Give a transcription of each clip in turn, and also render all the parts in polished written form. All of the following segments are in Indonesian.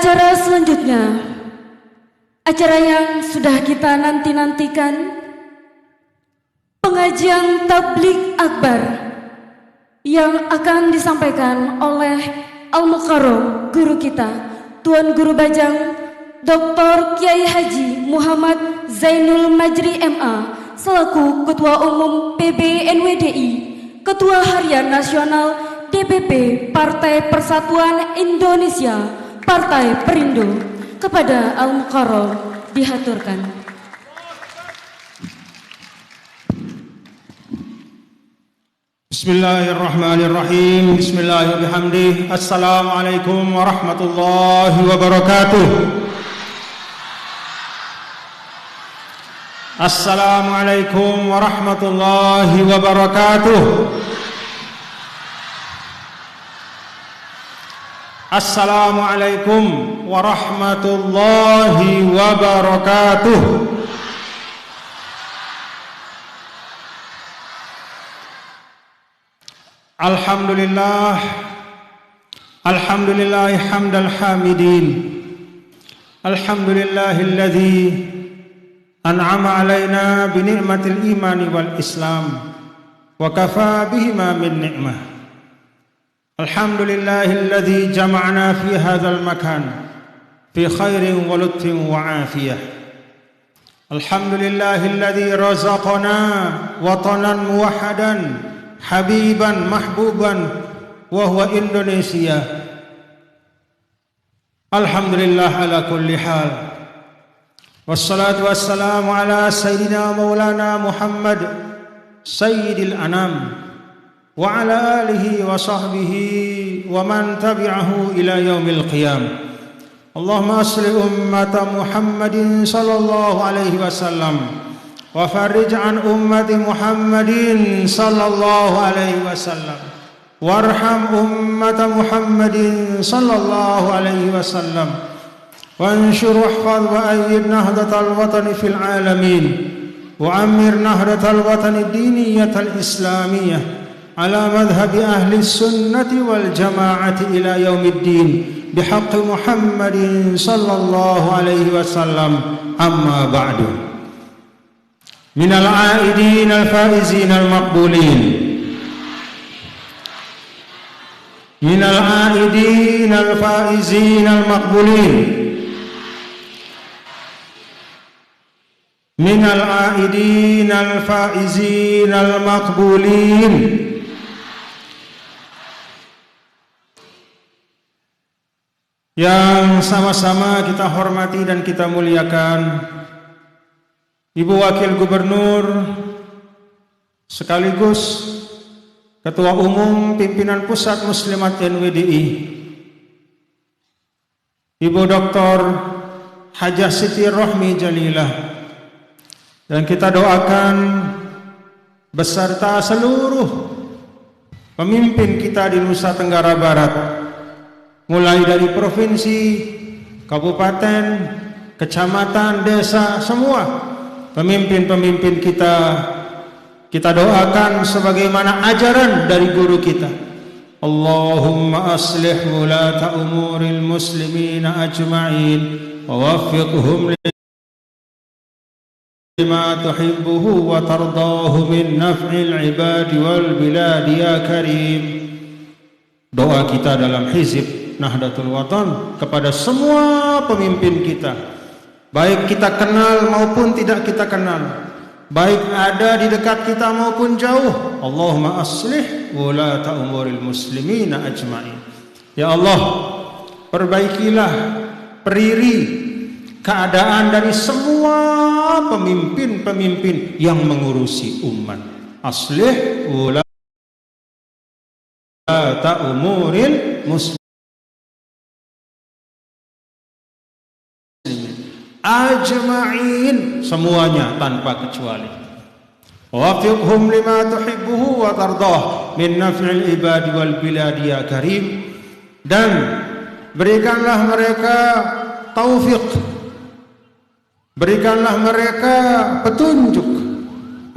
Acara selanjutnya, acara yang sudah kita nanti-nantikan, pengajian tabligh akbar yang akan disampaikan oleh Al-Mukarram guru kita, Tuan Guru Bajang Dr. Kiai Haji Muhammad Zainul Majri MA selaku Ketua Umum PBNWDI, Ketua Harian Nasional DPP Partai Persatuan Indonesia Partai Perindo. Kepada Al-Mukarram dihaturkan. Bismillahirrahmanirrahim. Bismillahirrahmanirrahim. Assalamualaikum warahmatullahi wabarakatuh. Assalamualaikum warahmatullahi wabarakatuh. Assalamualaikum warahmatullahi wabarakatuh. Alhamdulillah, alhamdulillah hamdal hamidin. Alhamdulillahilladzi an'ama alaina bi ni'matil imani wal islam wa kafa bihima min ni'mah. Alhamdulillahilladzi jama'na fi hadzal makan fi khairin wa lutfin wa afiyah. Alhamdulillahilladzi razaqana watanan muwahhadan habiban mahbuban wa huwa Indonesia. Alhamdulillah ala kulli hal. Wassalatu wassalamu ala sayyidina maulana Muhammad sayyidil anam wa ala alihi wa sahbihi wa man tabi'ahu ila yaumil qiyam. Allahumma asli ummata Muhammadin sallallahu alaihi wasallam wa farij an ummati Muhammadin sallallahu alaihi wasallam warham ummata Muhammadin sallallahu alaihi wasallam wanshur wahfaz wa ayyid nahdatal watani fil alamin wa ammir nahdatal watani diniyatal islamiyah ala madhhabi ahli sunnati wal jamaati ila yaumiddin bihaqqi Muhammadin sallallahu alaihi wasallam. Amma ba'du. Minal aidin al faizin al maqbulin. Minal aidin al faizin al maqbulin. Minal aidin al faizin al maqbulin. Yang sama-sama kita hormati dan kita muliakan Ibu Wakil Gubernur sekaligus Ketua Umum Pimpinan Pusat Muslimat NWDI, Ibu Dr. Hajah Siti Rohmi Jalilah, dan kita doakan beserta seluruh pemimpin kita di Nusa Tenggara Barat, mulai dari provinsi, kabupaten, kecamatan, desa, semua pemimpin-pemimpin kita doakan sebagaimana ajaran dari guru kita. Allahumma aslih wulata umuril muslimina ajma'in wa waffiqhum lima tuhibbuhu wa tardahu min naf'il ibadi wal biladi ya karim. Doa kita dalam hizib Nahdlatul Watan kepada semua pemimpin kita, baik kita kenal maupun tidak kita kenal, baik ada di dekat kita maupun jauh. Allahumma aslih wulata umuril muslimina ajma'in. Ya Allah, perbaikilah, periri keadaan dari semua pemimpin-pemimpin yang mengurusi umat. Aslih wulata umuril muslimin ajma'in, semuanya tanpa kecuali. Wafiqhum lima tuhibbuhu wa tardah min naf'il ibadi wal biladi ya karim. Dan berikanlah mereka taufik, berikanlah mereka petunjuk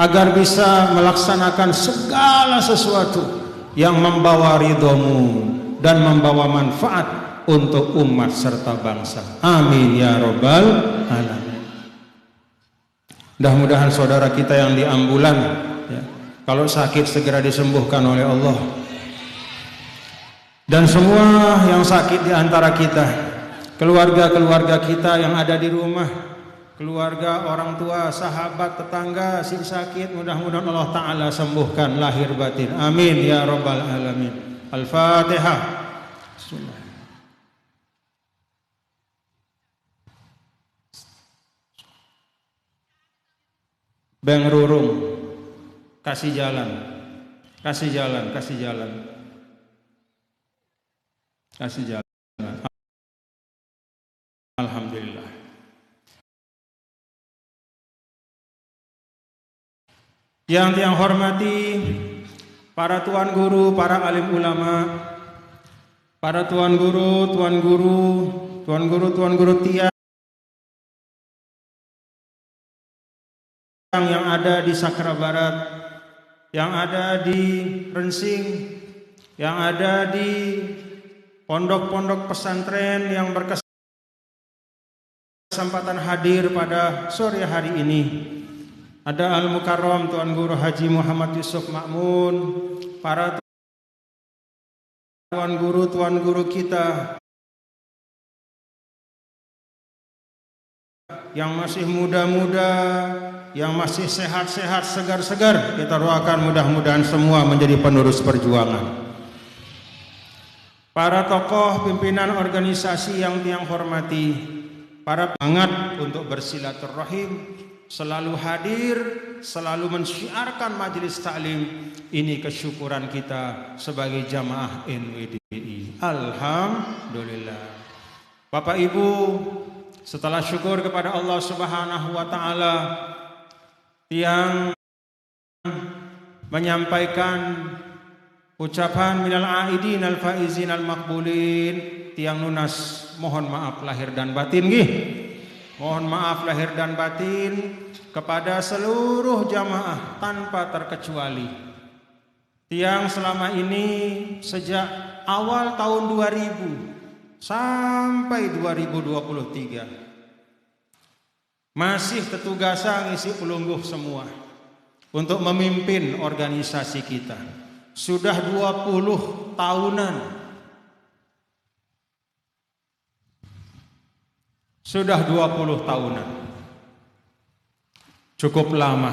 agar bisa melaksanakan segala sesuatu yang membawa ridhamu dan membawa manfaat untuk umat serta bangsa. Amin ya rabbal alamin. Mudah-mudahan saudara kita yang di ambulan ya, kalau sakit segera disembuhkan oleh Allah. Dan semua yang sakit di antara kita, keluarga-keluarga kita yang ada di rumah, keluarga, orang tua, sahabat, tetangga, si sakit, mudah-mudahan Allah Ta'ala sembuhkan lahir batin. Amin ya rabbal alamin. Al-Fatihah. Bang Rurung, kasih jalan, kasih jalan, kasih jalan, kasih jalan. Alhamdulillah. Yang hormati para tuan guru, para alim ulama, para tuan guru, tuan guru tiang yang ada di Sakra Barat, yang ada di Rensing, yang ada di pondok-pondok pesantren yang berkesempatan hadir pada sore hari ini. Ada Al-Mukarram Tuan Guru Haji Muhammad Yusuf Ma'mun, para tuan guru kita yang masih muda-muda, yang masih sehat-sehat, segar-segar, kita doakan mudah-mudahan semua menjadi penerus perjuangan. Para tokoh pimpinan organisasi yang tiang hormati, para pengangat untuk bersilaturahim, selalu hadir, selalu mensyiarkan majelis taklim. Ini kesyukuran kita sebagai jamaah NWDI. Alhamdulillah. Bapak Ibu, setelah syukur kepada Allah Subhanahu wa taala, yang menyampaikan ucapan minal aidin al faizin al maqbulin, tiang lunas mohon maaf lahir dan batin nggih. Mohon maaf lahir dan batin kepada seluruh jamaah tanpa terkecuali. Tiang selama ini sejak awal tahun 2000 sampai 2023 masih tetugasa ngisi pelungguh semua untuk memimpin organisasi kita. Sudah 20 tahunan. Sudah 20 tahunan. Cukup lama.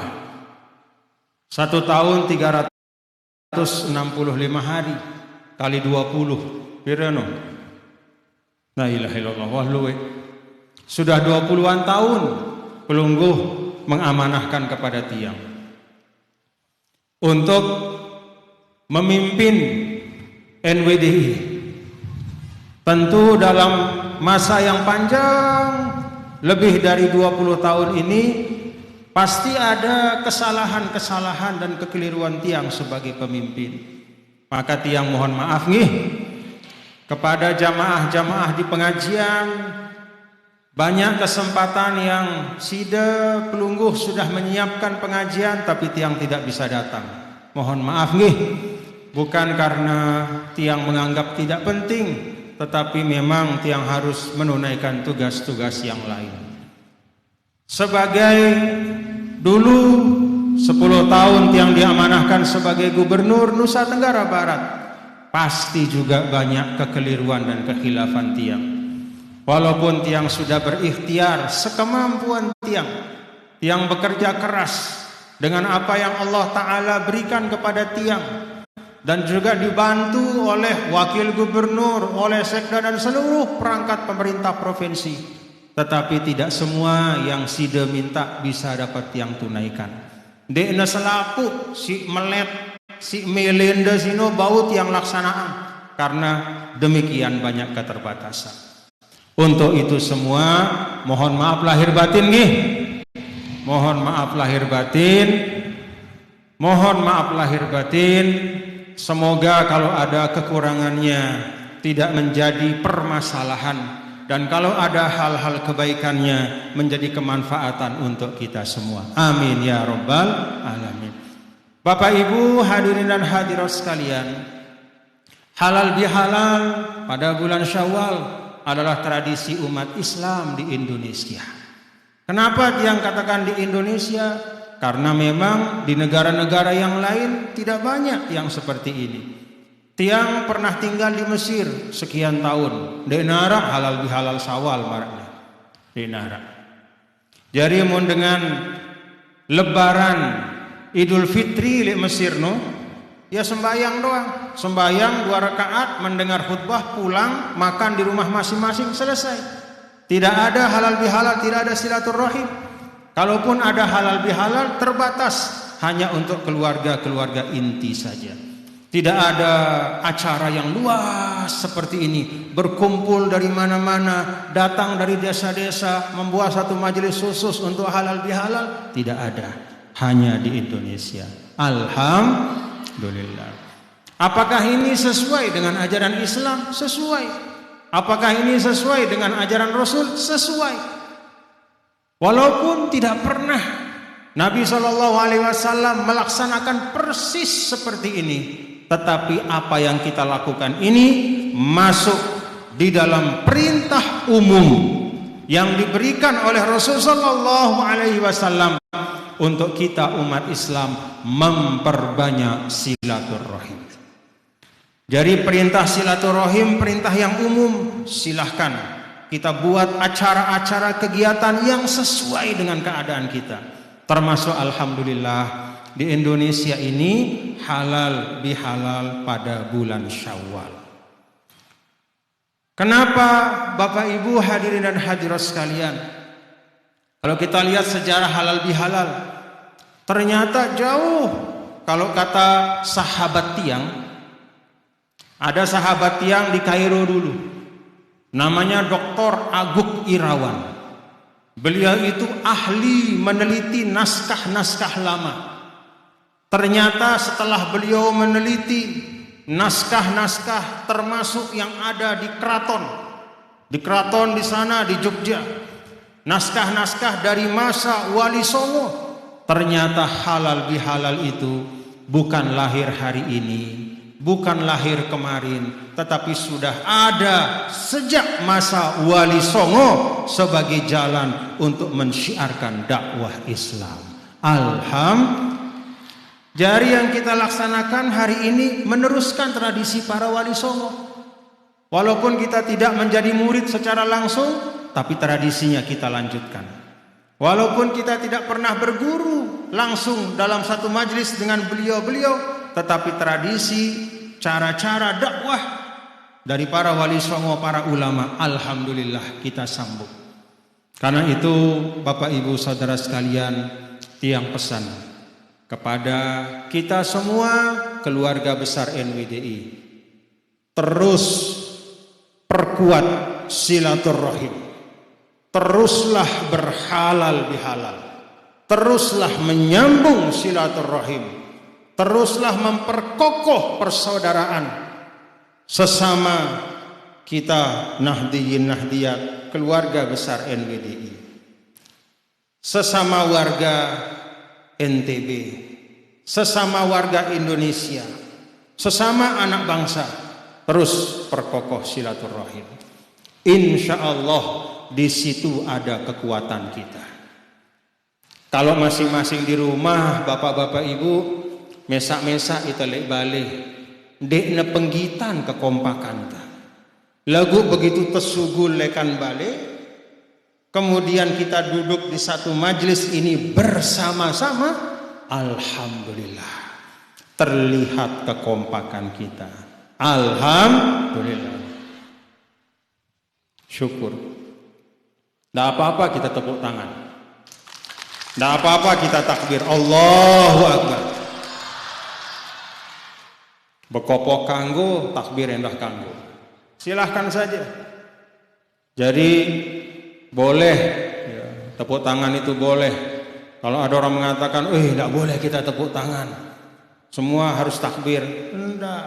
1 tahun 365 hari kali 20. Pirano? La ilaha illallah wah luwe. Sudah 20-an tahun pelungguh mengamanahkan kepada tiang untuk memimpin NWDI. Tentu dalam masa yang panjang lebih dari 20 tahun ini pasti ada kesalahan-kesalahan dan kekeliruan tiang sebagai pemimpin. Maka tiang mohon maaf nih kepada jamaah-jamaah di pengajian. Banyak kesempatan yang sida pelungguh sudah menyiapkan pengajian tapi tiang tidak bisa datang. Mohon maaf nih, bukan karena tiang menganggap tidak penting, tetapi memang tiang harus menunaikan tugas-tugas yang lain. Sebagai dulu 10 tahun tiang diamanahkan sebagai gubernur Nusa Tenggara Barat, pasti juga banyak kekeliruan dan kekhilafan tiang. Walaupun tiang sudah berikhtiar sekemampuan tiang bekerja keras dengan apa yang Allah Ta'ala berikan kepada tiang, dan juga dibantu oleh wakil gubernur, oleh sekda dan seluruh perangkat pemerintah provinsi. Tetapi tidak semua yang sida minta bisa dapat tiang tunaikan. Dekna selaku si melet, si melenda sino bau tiang laksanaan karena demikian banyak keterbatasan. Untuk itu semua mohon maaf lahir batin nggih. Mohon maaf lahir batin. Mohon maaf lahir batin. Semoga kalau ada kekurangannya tidak menjadi permasalahan, dan kalau ada hal-hal kebaikannya menjadi kemanfaatan untuk kita semua. Amin ya rabbal alamin. Bapak Ibu hadirin dan hadirat sekalian, halal bihalal pada bulan Syawal adalah tradisi umat Islam di Indonesia. Kenapa yang katakan di Indonesia? Karena memang di negara-negara yang lain tidak banyak yang seperti ini. Tiang pernah tinggal di Mesir sekian tahun, di nara halal bihalal Syawal marahnya. Di nara. Jadi mun dengan Lebaran Idul Fitri di Mesir no, ya sembahyang doang, sembahyang 2 rakaat, mendengar khutbah, pulang, makan di rumah masing-masing, selesai. Tidak ada halal bihalal, tidak ada silaturahim. Kalaupun ada halal bihalal terbatas, hanya untuk keluarga-keluarga inti saja. Tidak ada acara yang luas seperti ini, berkumpul dari mana-mana, datang dari desa-desa, membuat satu majelis khusus untuk halal bihalal, tidak ada. Hanya di Indonesia. Alhamdulillah. Apakah ini sesuai dengan ajaran Islam? Sesuai. Apakah ini sesuai dengan ajaran Rasul? Sesuai. Walaupun tidak pernah Nabi SAW melaksanakan persis seperti ini, tetapi apa yang kita lakukan ini masuk di dalam perintah umum yang diberikan oleh Rasulullah SAW untuk kita umat Islam memperbanyak silaturahim. Jadi perintah silaturahim perintah yang umum, silahkan kita buat acara-acara kegiatan yang sesuai dengan keadaan kita. Termasuk alhamdulillah di Indonesia ini halal bihalal pada bulan Syawal. Kenapa Bapak Ibu hadirin dan hadirat sekalian? Kalau kita lihat sejarah halal bihalal, ternyata jauh. Kalau kata sahabat tiang, ada sahabat tiang di Kairo dulu, namanya Dr. Aguk Irawan. Beliau itu ahli meneliti naskah-naskah lama. Ternyata setelah beliau meneliti naskah-naskah termasuk yang ada di keraton di sana di Jogja, naskah-naskah dari masa Wali Songo, ternyata halal bihalal itu bukan lahir hari ini, bukan lahir kemarin, tetapi sudah ada sejak masa Wali Songo sebagai jalan untuk mensyiarkan dakwah Islam. Alhamdulillah. Jadi yang kita laksanakan hari ini meneruskan tradisi para Wali Songo. Walaupun kita tidak menjadi murid secara langsung, tapi tradisinya kita lanjutkan. Walaupun kita tidak pernah berguru langsung dalam satu majelis dengan beliau-beliau, tetapi tradisi, cara-cara dakwah dari para Wali Songo, para ulama, alhamdulillah kita sambung. Karena itu Bapak Ibu Saudara sekalian, tiang pesan kepada kita semua keluarga besar NWDI, terus perkuat silaturahim, teruslah berhalal bihalal, teruslah menyambung silaturahim, teruslah memperkokoh persaudaraan sesama kita Nahdiyin Nahdiyat, keluarga besar NWDI, sesama warga NTB, sesama warga Indonesia, sesama anak bangsa, terus perkokoh silaturahim. Insya Allah di situ ada kekuatan kita. Kalau masing-masing di rumah, bapak-bapak ibu, mesak-mesak itu lek balik, dekne penggitan kekompakan ta. Lagu begitu tersugul lekan balik. Kemudian kita duduk di satu majelis ini bersama-sama, alhamdulillah terlihat kekompakan kita. Alhamdulillah. Syukur. Tidak apa-apa kita tepuk tangan. Tidak apa-apa kita takbir. Allahu Akbar. Bekopok kanggo, takbir endah kanggo. Silahkan saja. Jadi boleh ya, tepuk tangan itu boleh. Kalau ada orang mengatakan, tidak boleh kita tepuk tangan, semua harus takbir. Tidak,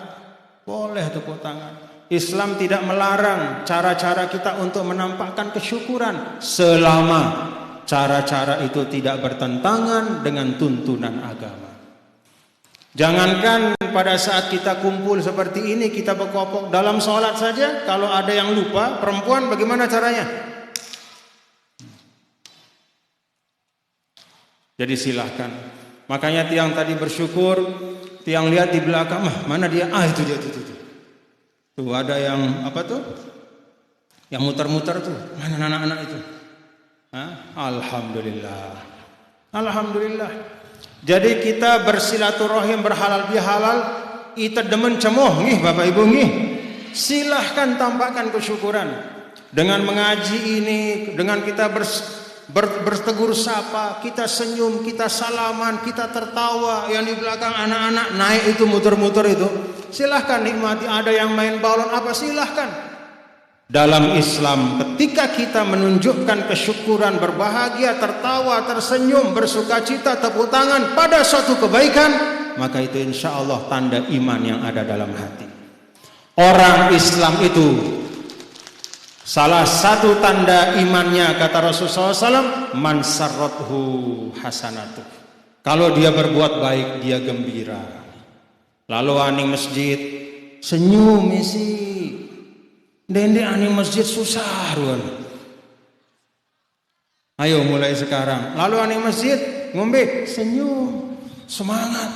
boleh tepuk tangan. Islam tidak melarang cara-cara kita untuk menampakkan kesyukuran selama cara-cara itu tidak bertentangan dengan tuntunan agama. Jangankan pada saat kita kumpul seperti ini, kita berkelompok dalam sholat saja, kalau ada yang lupa, perempuan bagaimana caranya? Jadi silahkan. Makanya tiang tadi bersyukur, tiang lihat di belakang, mana dia? Itu dia tuh. Tuh ada yang apa tuh? Yang muter-muter tuh. Mana anak-anak itu? Alhamdulillah. Alhamdulillah. Jadi kita bersilaturahim berhalal bihalal, ita demen cemoh nih Bapak Ibu nih. Silahkan tampakkan kesyukuran dengan mengaji ini, dengan kita bertegur sapa, kita senyum, kita salaman, kita tertawa. Yang di belakang anak-anak naik itu muter-muter itu, silahkan nikmati. Ada yang main balon apa, silahkan. Dalam Islam, ketika kita menunjukkan kesyukuran, berbahagia, tertawa, tersenyum, bersukacita, tepuk tangan pada suatu kebaikan, maka itu insya Allah tanda iman yang ada dalam hati. Orang Islam itu salah satu tanda imannya, kata Rasulullah SAW, man sarrathu hasanatuh. Kalau dia berbuat baik, dia gembira. Lalu aning masjid, senyum isi. Dende aning masjid susah ruan. Ayo mulai sekarang. Lalu aning masjid, ngombe, senyum, semangat.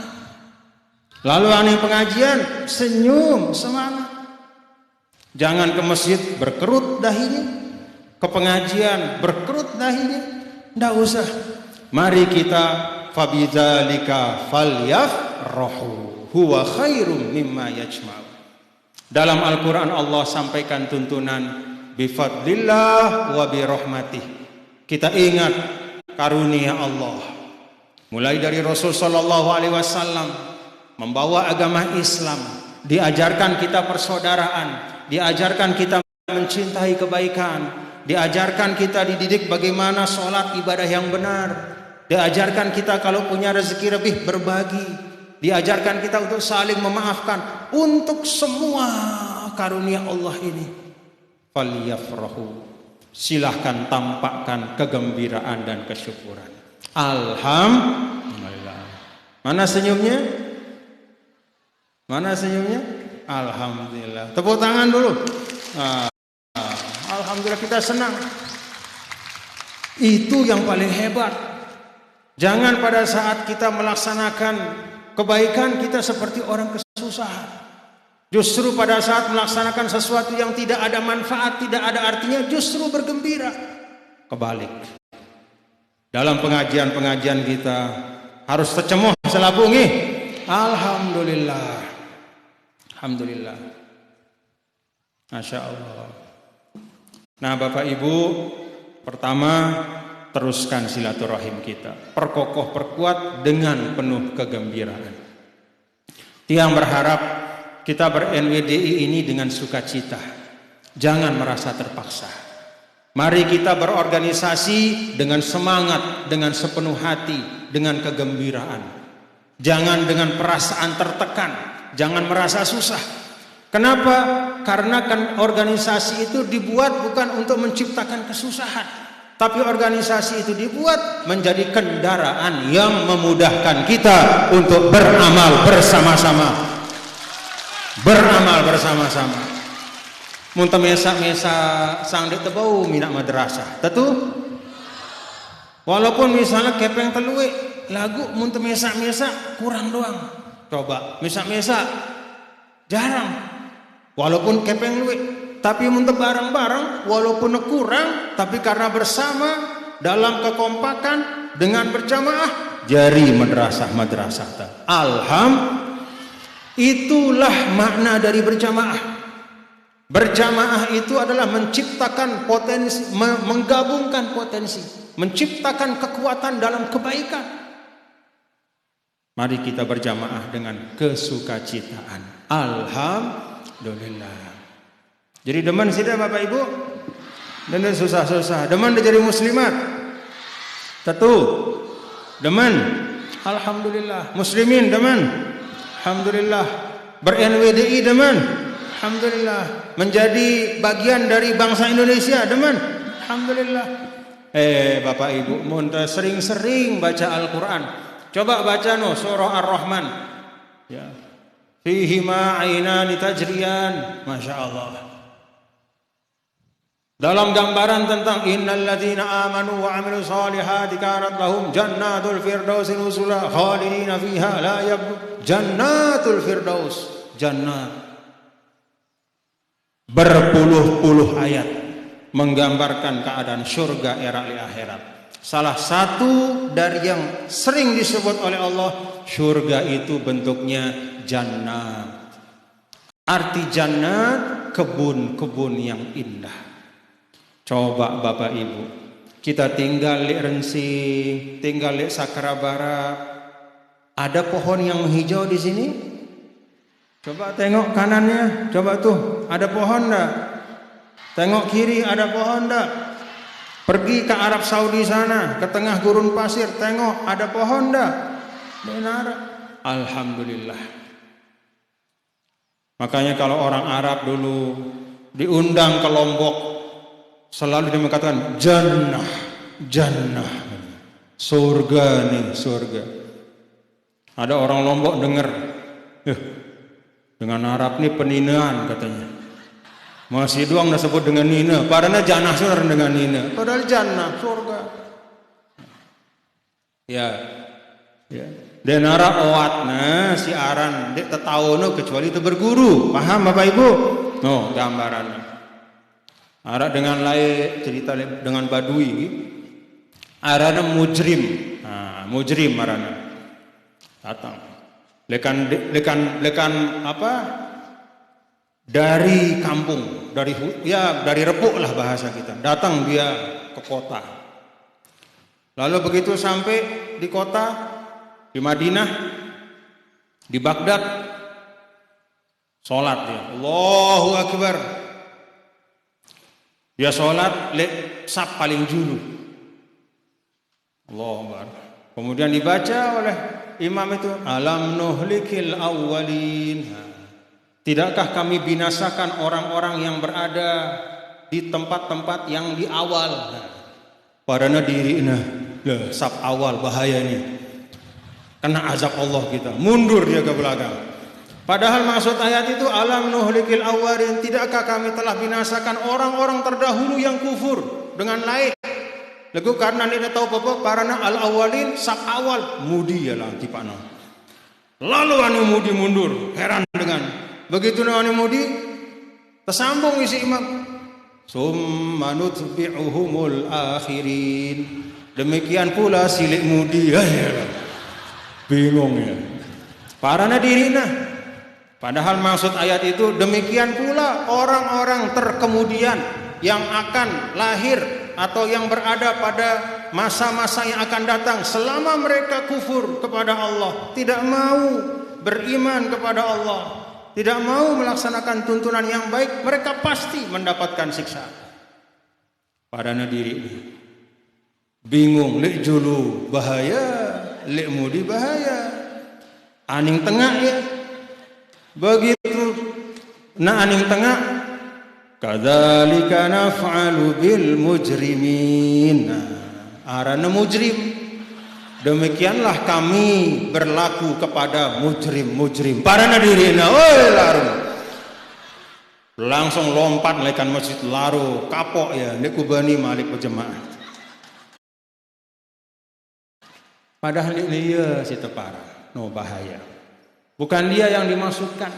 Lalu aning pengajian, senyum, semangat. Jangan ke masjid berkerut dahinya, ke pengajian berkerut dahinya. Nggak usah. Mari kita fabidzalika falyafrahu huwa khairum mimma yajma'u. Dalam Al-Quran Allah sampaikan tuntunan bifadlillah wa birahmatih. Kita ingat karunia Allah. Mulai dari Rasul sallallahu alaihi wasallam membawa agama Islam, diajarkan kita persaudaraan, diajarkan kita mencintai kebaikan, diajarkan kita dididik bagaimana sholat ibadah yang benar, diajarkan kita kalau punya rezeki lebih berbagi, diajarkan kita untuk saling memaafkan. Untuk semua karunia Allah ini, falyafrahu, silahkan tampakkan kegembiraan dan kesyukuran. Alhamdulillah. Mana senyumnya? Mana senyumnya? Alhamdulillah. Tepuk tangan dulu. Alhamdulillah, kita senang. Itu yang paling hebat. Jangan pada saat kita melaksanakan kebaikan kita seperti orang kesusahan. Justru pada saat melaksanakan sesuatu yang tidak ada manfaat, tidak ada artinya, justru bergembira. Kebalik. Dalam pengajian-pengajian kita harus tercemoh selabungi. Alhamdulillah. Alhamdulillah. Masya Allah. Nah Bapak Ibu, pertama teruskan silaturahim kita, perkokoh, perkuat dengan penuh kegembiraan. Tiang berharap kita ber-NWDI ini dengan sukacita, jangan merasa terpaksa. Mari kita berorganisasi dengan semangat, dengan sepenuh hati, dengan kegembiraan. Jangan dengan perasaan tertekan, jangan merasa susah. Kenapa? Karena kan organisasi itu dibuat bukan untuk menciptakan kesusahan, tapi organisasi itu dibuat menjadi kendaraan yang memudahkan kita untuk beramal bersama-sama. Beramal bersama-sama. Muntah mesa-mesa sang dek tebau minak madrasah. Tentu. Walaupun misalnya kepeng telue lagu muntah mesa-mesa kurang doang. Coba mesa-mesa jarang. Walaupun kepeng luwe, tapi muntah bareng-bareng walaupun kurang, tapi karena bersama dalam kekompakan dengan berjamaah jari madrasah. Alhamdulillah. Itulah makna dari berjamaah. Berjamaah itu adalah menciptakan potensi, menggabungkan potensi, menciptakan kekuatan dalam kebaikan. Mari kita berjamaah dengan kesukacitaan. Alhamdulillah. Jadi demen sih Bapak Ibu, demen susah-susah, demen jadi muslimat. Tentu, demen. Alhamdulillah. Muslimin demen. Alhamdulillah. Ber-NWDI demen. Alhamdulillah. Menjadi bagian dari bangsa Indonesia demen. Alhamdulillah. Bapak Ibu, muntah sering-sering baca Al-Quran. Coba baca surah Ar-Rahman. Ya. fihima ainani tajriyan. Masya Allah. Dalam gambaran tentang innal ladzina amanu wa amilus solihati kanat lahum jannatul firdausi nuzula khalidina fiha la yabghun. Jannatul firdaus, jannat. Berpuluh-puluh ayat menggambarkan keadaan surga era akhirat. Salah satu dari yang sering disebut oleh Allah, surga itu bentuknya jannat. Arti jannat, kebun-kebun yang indah. Coba Bapak Ibu, kita tinggal di Rensing, tinggal di Sakrabara, ada pohon yang hijau di sini? Coba tengok kanannya, coba tuh, ada pohon enggak? Tengok kiri, ada pohon enggak? Pergi ke Arab Saudi sana, ke tengah gurun pasir, tengok ada pohon enggak? Benar. Alhamdulillah. Makanya kalau orang Arab dulu diundang ke Lombok, selalu dia mengatakan jannah, jannah, surga nih, surga. Ada orang Lombok dengar, dengan Arab nih peninaan katanya. Masih doang dah sebut dengan nina, padahal jannah surga dengan nina, padahal jannah surga. Ya, ya. Dan Arab oatna si aran dek tetawono kecuali itu berguru, paham Bapak Ibu? No, gambarannya. Arab dengan lain cerita dengan Badui, arana mujrim, mujrim arana datang, lekan apa? Dari kampung, dari Repuk lah bahasa kita. Datang dia ke kota. Lalu begitu sampai di kota, di Madinah, di Baghdad, sholat dia, Allahu Akbar. Dia sholat saf paling dulu. Allahu Akbar. Kemudian dibaca oleh imam itu, alam nuhlikil awwalin. Tidakkah kami binasakan orang-orang yang berada di tempat-tempat yang di awal? Padahal diri saf awal bahaya nih. Kena azab Allah kita. Mundur dia ke belakang. Padahal maksud ayat itu alam nuhlikil awwalin, tidakkah kami telah binasakan orang-orang terdahulu yang kufur dengan lain. Lagu karena dia tahu apa karena al awwalin saf awal mudi ya lah tipana. Lalu anu mudi mundur, heran dengan begitu anu mudi tersambung isi imam. Summa nutbi'uhumul akhirin. Demikian pula silik mudi ya. Bingung ya. Parana dirina. Padahal maksud ayat itu demikian pula orang-orang terkemudian yang akan lahir atau yang berada pada masa-masa yang akan datang selama mereka kufur kepada Allah, tidak mau beriman kepada Allah, tidak mau melaksanakan tuntunan yang baik, mereka pasti mendapatkan siksa. Padahal diri bingung, lek julu bahaya, lek mudi bahaya, aning tengah ya. Begitu aning tengah, kadzalika naf'alu bil mujrimin. Arana mujrim, demikianlah kami berlaku kepada mujrim-mujrim. Parana dirina, oi laru. Langsung lompat lekan masjid laru, kapok ya, niku bani malik berjemaah. Padahal dia si tepara, no bahaya. Bukan dia yang dimaksudkan,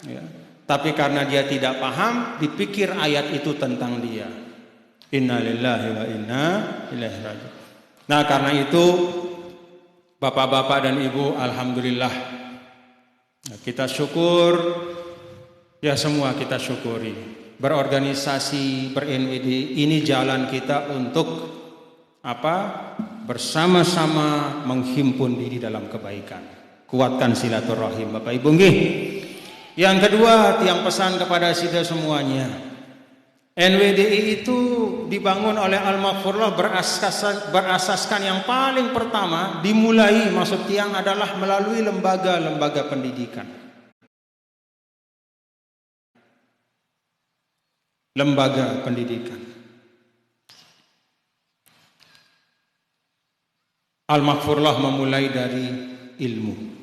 ya. Tapi karena dia tidak paham, dipikir ayat itu tentang dia. Inna lillahi wa inna ilaihi raji'un. Nah karena itu, bapak-bapak dan ibu, alhamdulillah, kita syukur, ya semua kita syukuri. Berorganisasi, ber-NWD, ini jalan kita untuk apa? Bersama-sama menghimpun diri dalam kebaikan. Kuatkan silaturahim Bapak Ibu nggih. Yang kedua, tiang pesan kepada kita semuanya. NWDI itu dibangun oleh Al-Maghfurlah berasaskan yang paling pertama dimulai maksud tiang adalah melalui lembaga-lembaga pendidikan. Lembaga pendidikan. Al-Maghfurlah memulai dari ilmu.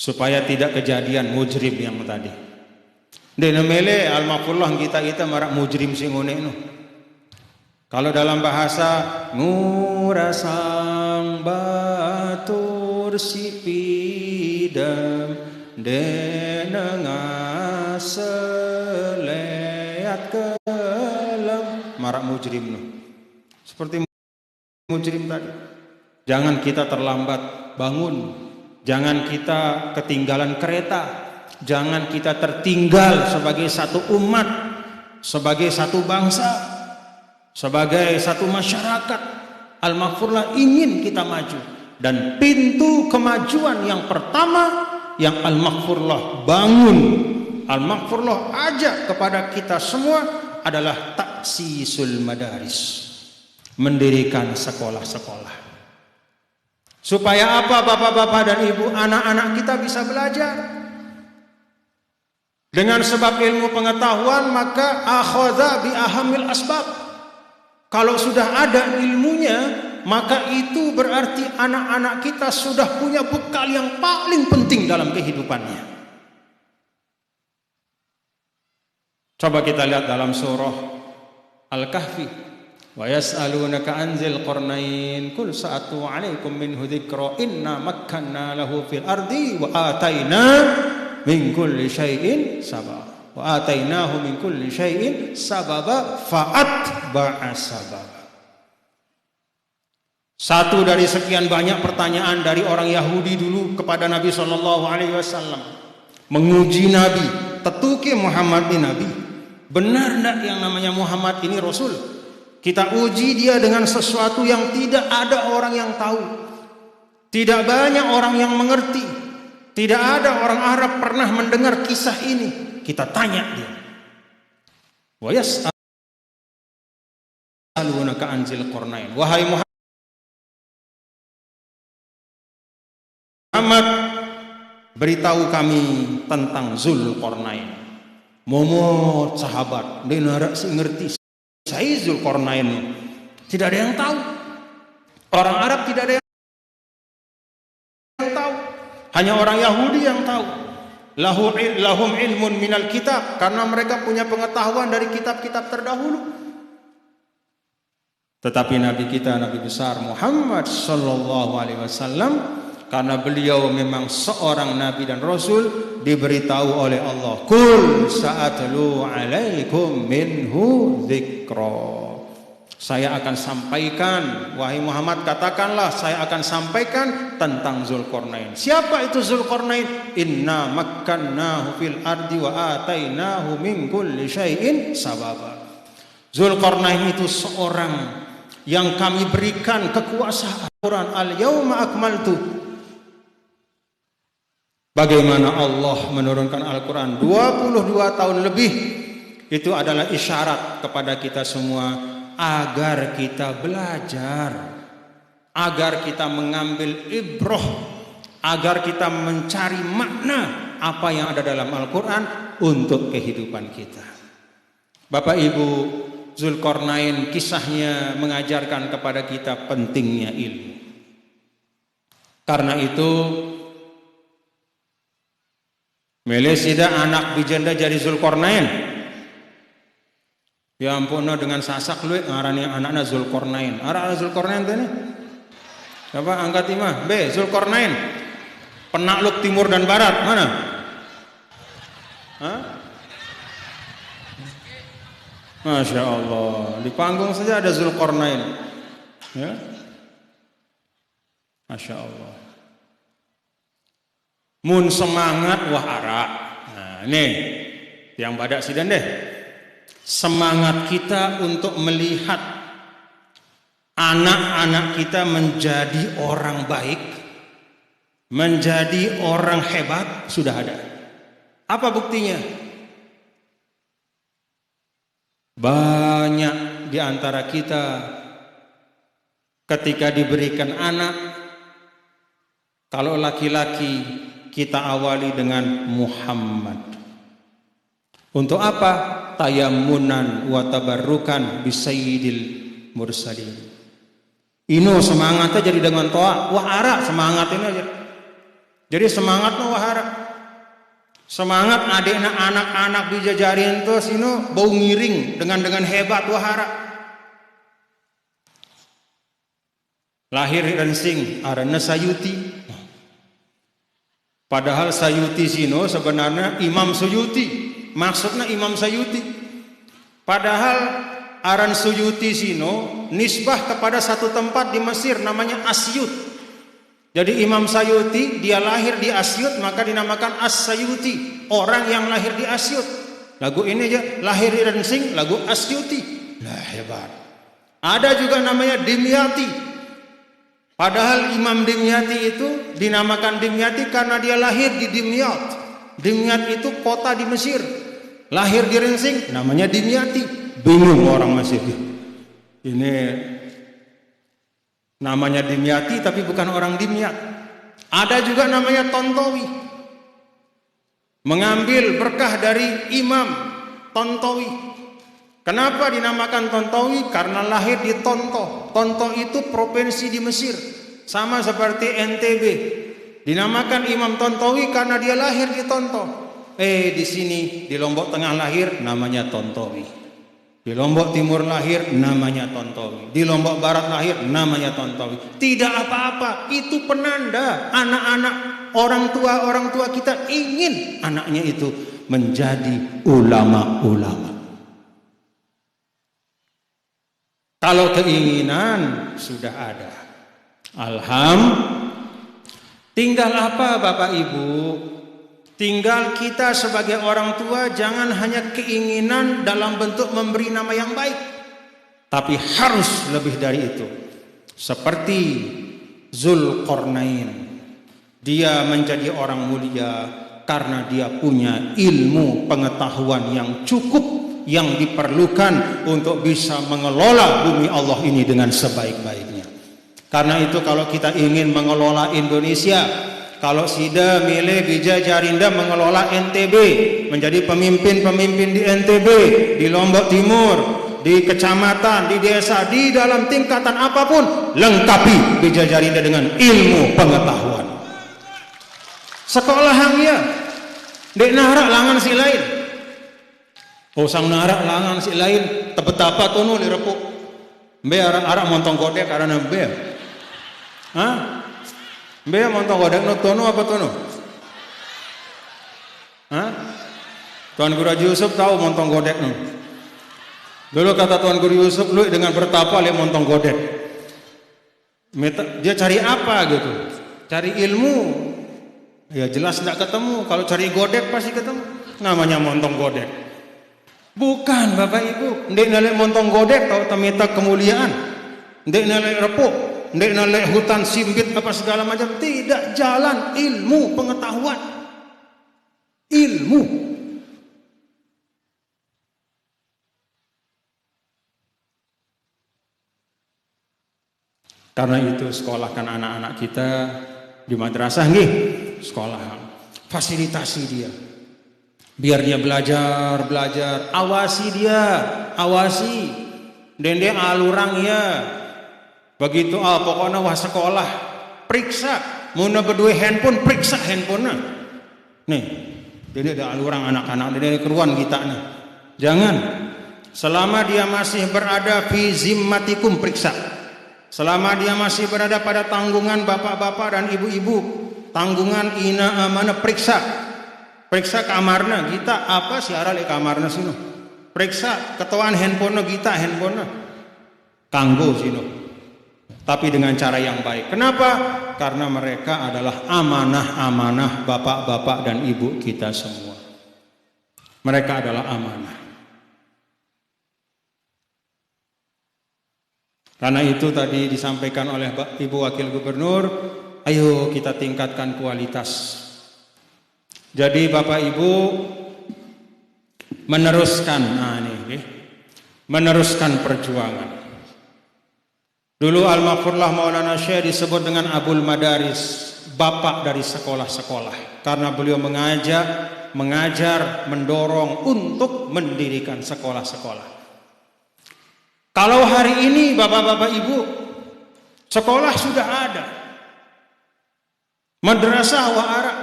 supaya tidak kejadian mujrim yang tadi. Dene mele al-maqullah kita marak mujrim sing ngene no. Kalau dalam bahasa ngurasang batur sipidam denenga seleat kelam marak mujrim no. Seperti mujrim tadi. Jangan kita terlambat bangun, jangan kita ketinggalan kereta, jangan kita tertinggal sebagai satu umat, sebagai satu bangsa, sebagai satu masyarakat. Al-Maghfurlah ingin kita maju, dan pintu kemajuan yang pertama yang Al-Maghfurlah bangun, Al-Maghfurlah ajak kepada kita semua adalah ta'sisul madaris, mendirikan sekolah-sekolah. Supaya apa bapak-bapak dan ibu, anak-anak kita bisa belajar. Dengan sebab ilmu pengetahuan maka akhadha bi ahamil asbab. Kalau sudah ada ilmunya, maka itu berarti anak-anak kita sudah punya bekal yang paling penting dalam kehidupannya. Coba kita lihat dalam surah Al-Kahfi. Wa yas'alunaka an dzil qarnain qul sa'atu 'alaikum minhu dzikra inna makkanna lahu fil ardi wa ataina min kulli syai'in sababa wa atainahu min kulli syai'in sababa fa'atba'a sababa. Satu dari sekian banyak pertanyaan dari orang Yahudi dulu kepada Nabi sallallahu alaihi wasallam, menguji Nabi, tetuke Muhammad ini Nabi, benar enggak yang namanya Muhammad ini Rasul? Kita uji dia dengan sesuatu yang tidak ada orang yang tahu, tidak banyak orang yang mengerti, tidak ada orang Arab pernah mendengar kisah ini. Kita tanya dia. Wa yas'alunaka an dzil qarnain. Wahai Muhammad, beritahu kami tentang Zulkarnain. Momot sahabat, dia narak si ngerti. Saya Zulkarnain tidak ada yang tahu. Orang Arab tidak ada yang tahu. Hanya orang Yahudi yang tahu. Lahum ilmun minal kitab, karena mereka punya pengetahuan dari kitab-kitab terdahulu. Tetapi Nabi kita, Nabi besar Muhammad sallallahu alaihi wasallam, karena beliau memang seorang nabi dan rasul, diberitahu oleh Allah, kul sa'atlu alaikum minhu dzikra. Saya akan sampaikan, wahai Muhammad katakanlah, saya akan sampaikan tentang Zulkarnain. Siapa itu Zulkarnain? Inna makkannahu fil ardi wa atainahu min kulli syai'in sababa. Zulkarnain itu seorang yang kami berikan kekuasaan. Quran al-yauma akmaltu. Bagaimana Allah menurunkan Al-Quran 22 tahun lebih, itu adalah isyarat kepada kita semua agar kita belajar, agar kita mengambil ibrah, agar kita mencari makna apa yang ada dalam Al-Quran untuk kehidupan kita. Bapak Ibu, Zulkarnain kisahnya mengajarkan kepada kita pentingnya ilmu. Karena itu Melesida anak bijanda jadi Zulkarnain. Ya ampun, dengan sasak lu ngarani anaknya Zulkarnain. Ara Zulkarnain tadi. Coba angkat imah. B. Zulkarnain. Penakluk timur dan barat mana? Hah? Masya Allah. Di panggung saja ada Zulkarnain. Ya. Masya Allah. Mun semangat wah arak. Nah ini yang badak sidan deh. Semangat kita untuk melihat anak-anak kita menjadi orang baik, menjadi orang hebat sudah ada. Apa buktinya? Banyak di antara kita ketika diberikan anak, kalau laki-laki kita awali dengan Muhammad. Untuk apa? Tayammunan wa tabarrukan bisayyidil mursalin. Ino semangatnya jadi dengan toa. Wah arak semangat ini aja. Jadi semangatnya wah arak. Semangat adekna anak-anak dijajarin tuh sino bau ngiring dengan hebat wahara. Lahir rensing arana Sayuti. Padahal Sayuti sino sebenarnya Imam Suyuti. Maksudnya Imam Sayuti. Padahal aran Suyuti sino nisbah kepada satu tempat di Mesir namanya Asyut. Jadi Imam Sayuti dia lahir di Asyut maka dinamakan As-Sayuti, orang yang lahir di Asyut. Lagu ini aja lahir di Rensing, lagu Asyuti. Lah hebat. Ada juga namanya Dimyati. Padahal Imam Dimyati itu dinamakan Dimyati karena dia lahir di Dimyat. Dimyat itu kota di Mesir. Lahir di Rensing namanya Dimyati. Bingung orang Mesir. Ini namanya Dimyati tapi bukan orang Dimyat. Ada juga namanya Tontowi. Mengambil berkah dari Imam Tontowi. Kenapa dinamakan Tontowi? Karena lahir di Tonto. Tonto itu provinsi di Mesir. Sama seperti NTB. Dinamakan Imam Tontowi karena dia lahir di Tonto. Di sini di Lombok Tengah lahir namanya Tontowi. Di Lombok Timur lahir namanya Tontowi. Di Lombok Barat lahir namanya Tontowi. Tidak apa-apa, itu penanda anak-anak orang tua kita ingin anaknya itu menjadi ulama-ulama. Kalau keinginan sudah ada. Tinggal apa Bapak Ibu? Tinggal kita sebagai orang tua jangan hanya keinginan dalam bentuk memberi nama yang baik, tapi harus lebih dari itu. Seperti Zulkarnain, dia menjadi orang mulia karena dia punya ilmu pengetahuan yang cukup, yang diperlukan untuk bisa mengelola bumi Allah ini dengan sebaik-baiknya. Karena itu kalau kita ingin mengelola Indonesia, kalau Sida milih Bija Jarinda mengelola NTB, menjadi pemimpin-pemimpin di NTB, di Lombok Timur, di kecamatan, di desa, di dalam tingkatan apapun, lengkapi Bija Jarinda dengan ilmu pengetahuan. Sekolah hangnya, dek narak langan si lain. Sang narak langan si lain, betapa tono direpuk. Mbe arak montong godek karena mbe. Hah? Mbe montong godek no tono apa tono? Hah? Tuan Guru Haji Yusuf tahu montong godek no. Dulu kata Tuan Guru Yusuf, lu dengan bertapa lihat montong godek. Dia cari apa gitu? Cari ilmu. Ya jelas tidak ketemu. Kalau cari godek pasti ketemu. Namanya montong godek. Bukan Bapak Ibu. Ndek nalek montong godek tahu temita kemuliaan. Ndek nalek repuk. Ndek nalek hutan simbit apa segala macam. Tidak, jalan ilmu pengetahuan. Ilmu. Karena itu sekolahkan anak-anak kita di madrasah nih, sekolah. Fasilitasi dia. Biar dia belajar, awasi dia, awasi. Dende alurang ya. Begitu pokoknya wah sekolah, periksa. Muna berdua handphone, periksa handphonenya. Nih, jadi ada alurang anak-anak dari keruan kita nih. Jangan. Selama dia masih berada fi zimmatikum, periksa. Selama dia masih berada pada tanggungan bapak-bapak dan ibu-ibu, tanggungan ina amanah, periksa. Periksa kamarnya kita apa sih arah di kamarnya sini. Periksa ketuaan handphone kita, handphone kanggo sini. Tapi dengan cara yang baik. Kenapa? Karena mereka adalah amanah-amanah bapak-bapak dan ibu kita semua. Mereka adalah amanah. Karena itu tadi disampaikan oleh Ibu Wakil Gubernur, ayo kita tingkatkan kualitas. Jadi Bapak Ibu meneruskan, meneruskan perjuangan. Dulu Al-Maghfurlah Maulana Syekh disebut dengan Abul Madaris, bapak dari sekolah-sekolah. Karena beliau mengajar, mendorong untuk mendirikan sekolah-sekolah. Kalau hari ini Bapak-bapak Ibu, sekolah sudah ada. Madrasah wa ara.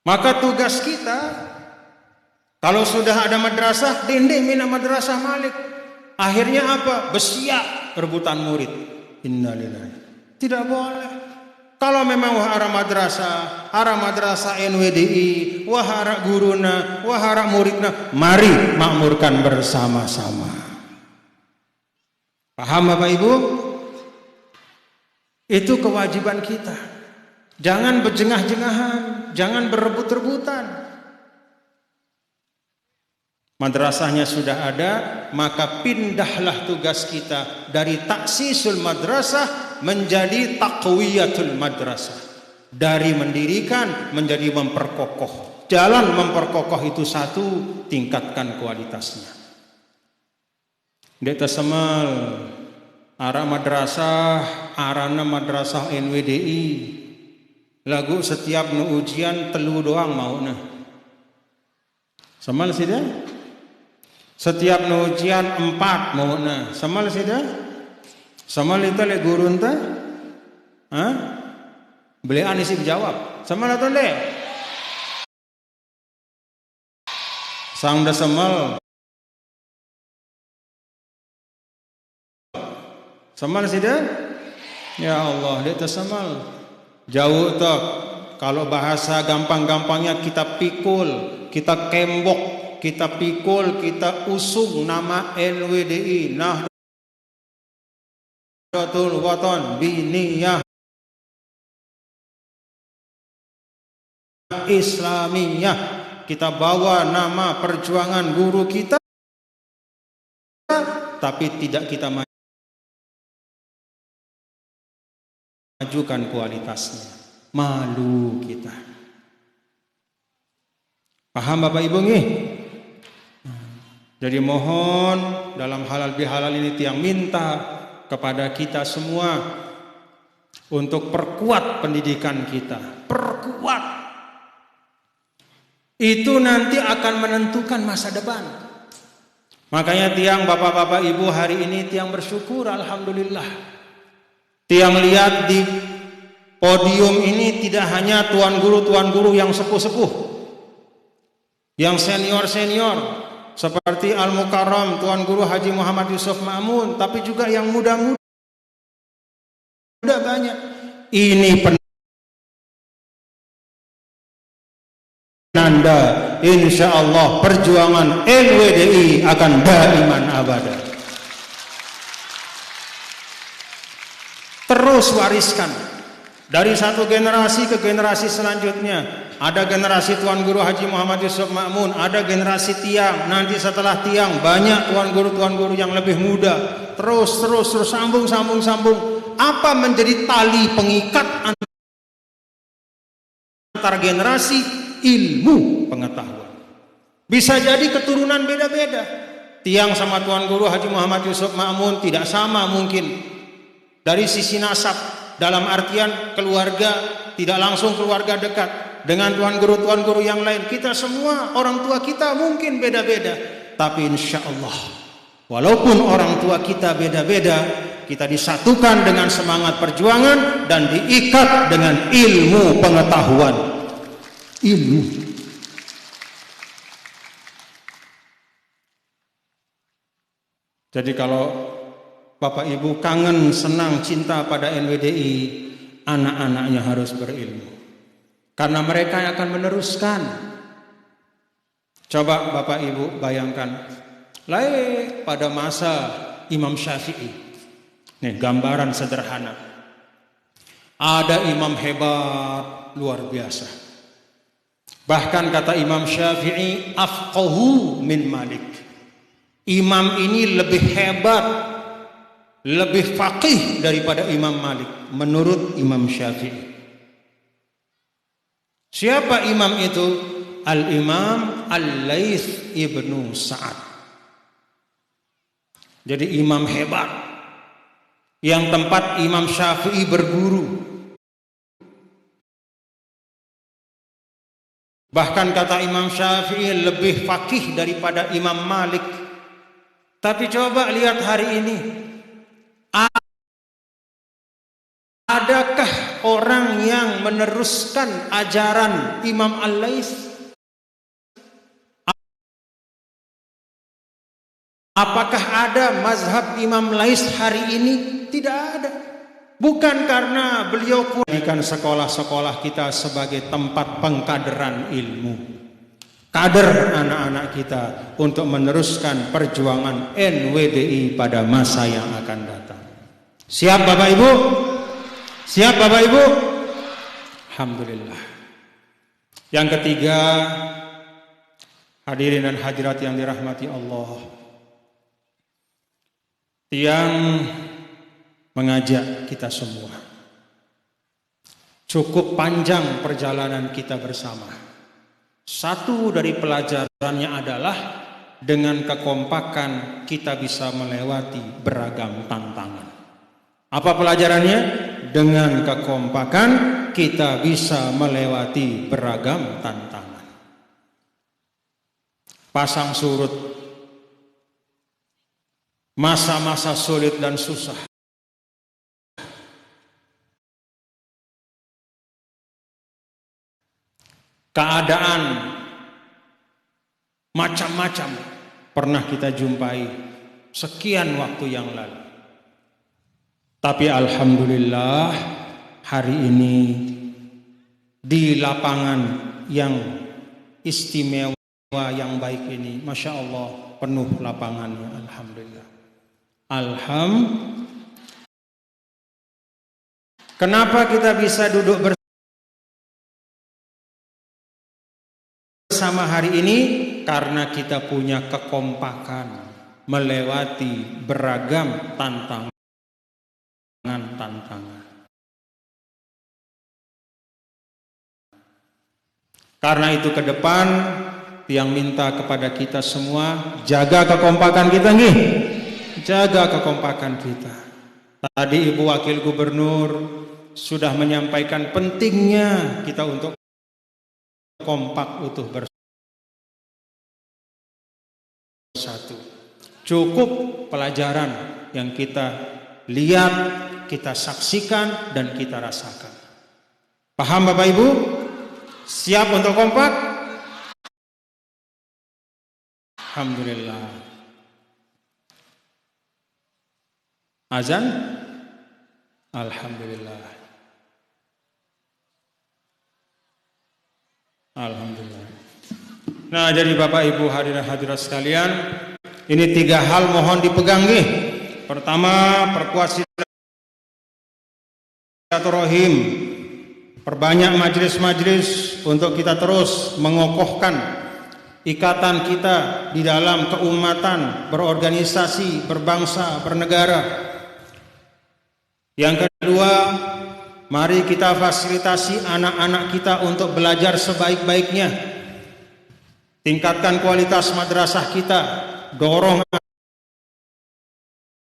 Maka tugas kita, kalau sudah ada madrasah, dinding mina madrasah Malik. Akhirnya apa? Bersiap rebutan murid. Innalillahi. Tidak boleh. Kalau memang wahara madrasah NWDI, wahara guruna, wahara muridna, mari makmurkan bersama-sama. Paham Bapak Ibu? Itu kewajiban kita. Jangan berjengah-jengahan, jangan berebut-rebutan. Madrasahnya sudah ada, maka pindahlah tugas kita dari taksisul madrasah menjadi taqwiyatul madrasah. Dari mendirikan menjadi memperkokoh. Jalan memperkokoh itu satu, tingkatkan kualitasnya. Deta semal arah arana madrasah NWDI. Lagu setiap nu ujian telu doang mau nah. Semal sih dah. Setiap nu ujian 4 mau nah. Semal sih dah. Semal itu le guru enta. Hah? Beli anisip jawab. Semal atau le? Sang dah semal. Semal sih dah. Ya Allah, dia tersemal. Jauh toh. Kalau bahasa gampang-gampangnya kita pikul, kita kembok, kita pikul, kita usung nama NWDI, Nahdlatul Wathon Biniyah Islamiyah. Kita bawa nama perjuangan guru kita, tapi tidak kita majukan kualitasnya. Malu kita. Paham Bapak Ibu nih? Jadi mohon dalam halal bihalal ini tiang minta kepada kita semua untuk perkuat pendidikan kita. Perkuat. Itu nanti akan menentukan masa depan. Makanya tiang bapak-bapak ibu hari ini tiang bersyukur, alhamdulillah. Tiang lihat di podium ini tidak hanya tuan guru yang sepuh-sepuh, yang senior-senior seperti Al-Mukarram Tuan Guru Haji Muhammad Yusuf Ma'mun, tapi juga yang muda-muda banyak. Ini penanda insya Allah perjuangan NWDI akan daiman abadan. Terus wariskan dari satu generasi ke generasi selanjutnya. Ada generasi Tuan Guru Haji Muhammad Yusuf Ma'mun, ada generasi tiang, nanti setelah tiang banyak tuan guru yang lebih muda. Terus sambung. Apa menjadi tali pengikat antar generasi? Ilmu pengetahuan. Bisa jadi keturunan beda-beda. Tiang sama Tuan Guru Haji Muhammad Yusuf Ma'mun tidak sama mungkin. Dari sisi nasab, dalam artian keluarga, tidak langsung keluarga dekat dengan tuan guru yang lain. Kita semua orang tua kita mungkin beda-beda, tapi insya Allah walaupun orang tua kita beda-beda, kita disatukan dengan semangat perjuangan dan diikat dengan ilmu pengetahuan. Ilmu. Jadi kalau Bapak Ibu kangen, senang, cinta pada NWDI, anak-anaknya harus berilmu. Karena mereka yang akan meneruskan. Coba Bapak Ibu bayangkan, pada masa Imam Syafi'i. Nih gambaran sederhana. Ada imam hebat, luar biasa. Bahkan kata Imam Syafi'i, afqahu min Malik. Imam ini lebih hebat, lebih faqih daripada Imam Malik menurut Imam Syafi'i. Siapa imam itu? Al-Imam Al-Laits ibnu Sa'ad. Jadi imam hebat yang tempat Imam Syafi'i berguru. Bahkan kata Imam Syafi'i lebih faqih daripada Imam Malik. Tapi coba lihat hari ini, adakah orang yang meneruskan ajaran Imam Al-Laits? Apakah ada mazhab Imam Laits hari ini? Tidak ada. Bukan karena beliau menjadikan sekolah-sekolah kita sebagai tempat pengkaderan ilmu. Kader anak-anak kita untuk meneruskan perjuangan NWDI pada masa yang akan datang. Siap Bapak Ibu? Siap Bapak Ibu? Alhamdulillah. Yang ketiga, hadirin dan hadirat yang dirahmati Allah, yang mengajak kita semua. Cukup panjang perjalanan kita bersama. Satu dari pelajarannya adalah dengan kekompakan kita bisa melewati beragam tantangan. Apa pelajarannya? Dengan kekompakan kita bisa melewati beragam tantangan. Pasang surut, masa-masa sulit dan susah, keadaan macam-macam pernah kita jumpai sekian waktu yang lalu. Tapi alhamdulillah hari ini di lapangan yang istimewa yang baik ini, Masya Allah, penuh lapangannya. Alhamdulillah. Kenapa kita bisa duduk bersama hari ini? Karena kita punya kekompakan melewati beragam tantangan. Karena itu ke depan yang minta kepada kita semua, jaga kekompakan kita nih. Jaga kekompakan kita. Tadi Ibu Wakil Gubernur sudah menyampaikan pentingnya kita untuk kompak utuh bersatu. Cukup pelajaran yang kita lihat, kita saksikan dan kita rasakan. Paham Bapak Ibu? Siap untuk kompak? Alhamdulillah. Azan? Alhamdulillah. Alhamdulillah. Nah, jadi Bapak Ibu hadirin hadirat sekalian, ini 3 hal mohon dipegang nih. Pertama, perkuat silaturahim, perbanyak majelis-majelis untuk kita terus mengokohkan ikatan kita di dalam keumatan, berorganisasi, berbangsa, bernegara. Yang kedua, mari kita fasilitasi anak-anak kita untuk belajar sebaik-baiknya. Tingkatkan kualitas madrasah kita, dorong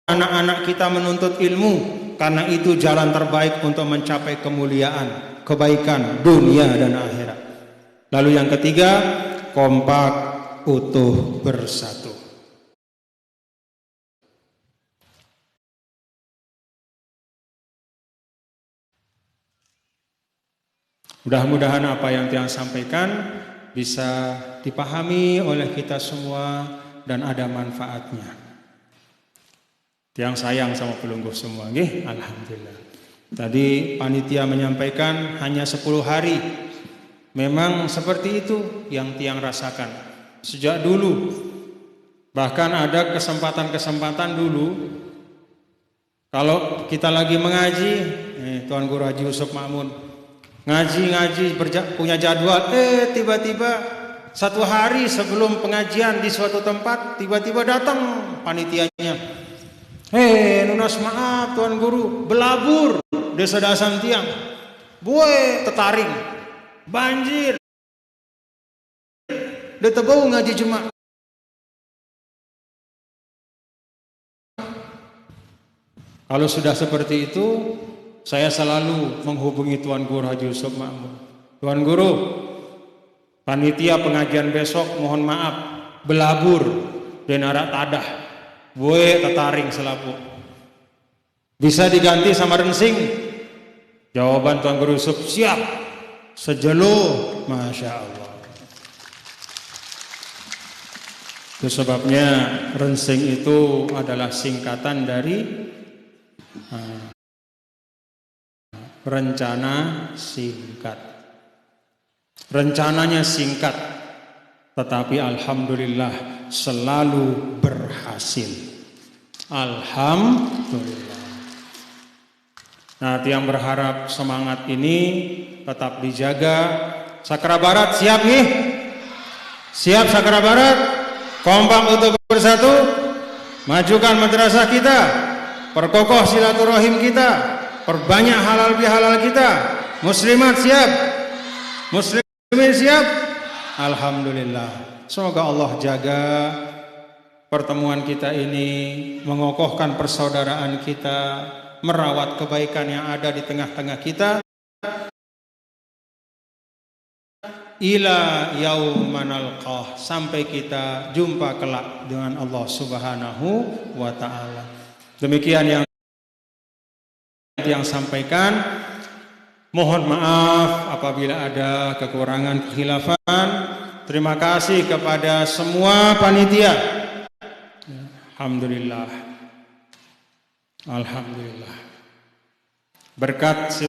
anak-anak kita menuntut ilmu, karena itu jalan terbaik untuk mencapai kemuliaan, kebaikan dunia dan akhirat. Lalu yang ketiga, kompak utuh bersatu. Mudah-mudahan apa yang Tiang sampaikan bisa dipahami oleh kita semua dan ada manfaatnya. Tiang sayang sama pelungguh semua, nggih, alhamdulillah. Tadi panitia menyampaikan hanya 10 hari. Memang seperti itu yang Tiang rasakan sejak dulu. Bahkan ada kesempatan-kesempatan dulu kalau kita lagi mengaji, Tuan Guru Haji Yusuf Ma'mun ngaji punya jadwal, tiba-tiba 1 hari sebelum pengajian di suatu tempat, tiba-tiba datang panitianya. Nunas maaf Tuan Guru, belabur desa Dasan Tiang, buai tetaring, banjir, detebau ngaji jemaah. Kalau sudah seperti itu, saya selalu menghubungi Tuan Guru Haji Yusuf Ma'mun. Tuan Guru, panitia pengajian besok mohon maaf, belabur denarak tadah, buai tetaring selapu. Bisa diganti sama rensing. Jawaban Tuan Guru Yusuf, siap. Sejelo, Masya Allah. Itu sebabnya rensing itu adalah singkatan dari rencana singkat. Rencananya singkat, tetapi alhamdulillah selalu berhasil. Alhamdulillah. Nah, yang berharap semangat ini tetap dijaga. Sakra Barat siap nih? Siap Sakra Barat? Kompak untuk bersatu, majukan madrasah kita, perkokoh silaturahim kita, perbanyak halal bihalal kita. Muslimat siap? Muslimin siap? Alhamdulillah. Semoga Allah jaga pertemuan kita ini, mengokohkan persaudaraan kita, merawat kebaikan yang ada di tengah-tengah kita. Ila yaumanal qah, sampai kita jumpa kelak dengan Allah Subhanahu wa taala. Demikian yang sampaikan. Mohon maaf apabila ada kekurangan kekhilafan. Terima kasih kepada semua panitia. Alhamdulillah. Alhamdulillah. Berkat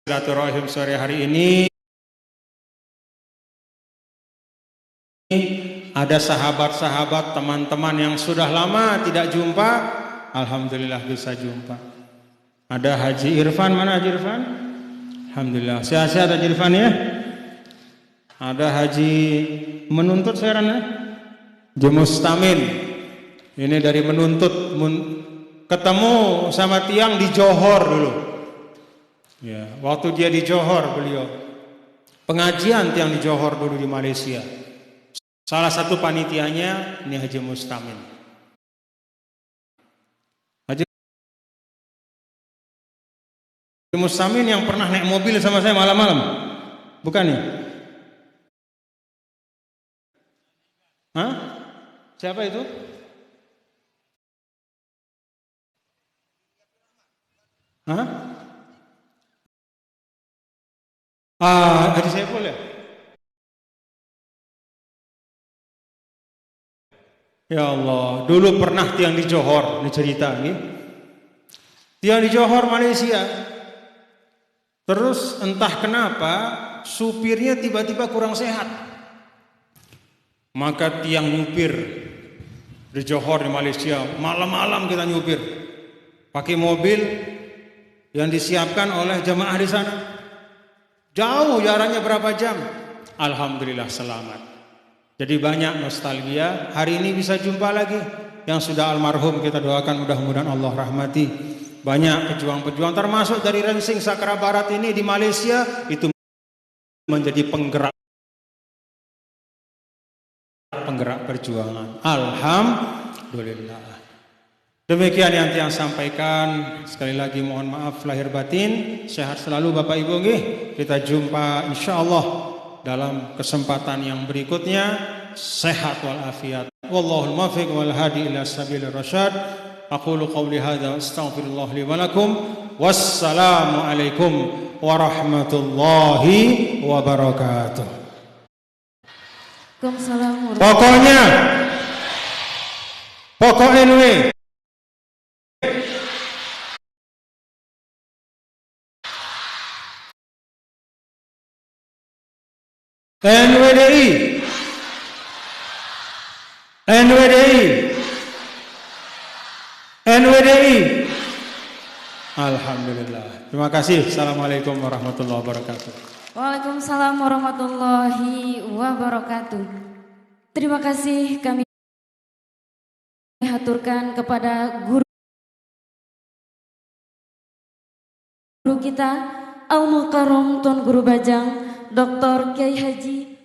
silaturahim sore hari ini, ada sahabat-sahabat, teman-teman yang sudah lama tidak jumpa, alhamdulillah bisa jumpa. Ada Haji Irfan, mana Haji Irfan? Alhamdulillah, sehat-sehat Haji Irfan ya. Ada Haji menuntut sekarang ya, Haji Mustamin. Ini dari menuntut, ketemu sama tiang di Johor dulu. Ya, waktu dia di Johor beliau pengajian tiang di Johor dulu di Malaysia. Salah satu panitianya ini Haji Mustamin. Haji Mustamin yang pernah naik mobil sama saya malam-malam, bukan ya? Hah? Siapa itu? Hah? Haji Saiful ya? Ya Allah, dulu pernah tiang di Johor, ini cerita nih. Tiang di Johor Malaysia. Terus entah kenapa supirnya tiba-tiba kurang sehat. Maka tiang nyupir di Johor di Malaysia, malam-malam kita nyupir. Pakai mobil yang disiapkan oleh jamaah di sana. Jauh jaraknya berapa jam? Alhamdulillah selamat. Jadi banyak nostalgia. Hari ini bisa jumpa lagi. Yang sudah almarhum kita doakan mudah-mudahan Allah rahmati. Banyak pejuang-pejuang termasuk dari Rensing Sakra Barat ini di Malaysia itu menjadi penggerak perjuangan. Alhamdulillah. Demikian yang sampaikan. Sekali lagi mohon maaf lahir batin. Sehat selalu Bapak Ibu nggih. Kita jumpa insyaallah dalam kesempatan yang berikutnya. Sehat wal afiat. Wallahul muwaffiq wal hadi ila sabilir rasyad. Aqulu qawli hadza astaghfirullah li wa lakum. Wassalamu alaikum warahmatullahi wabarakatuh. Pokoknya NWDI. Alhamdulillah. Terima kasih. Assalamualaikum warahmatullahi wabarakatuh. Waalaikumsalam warahmatullahi wabarakatuh. Terima kasih kami haturkan kepada guru kita Al Mukarram Tuan Guru Bajang Dr. Kiai Haji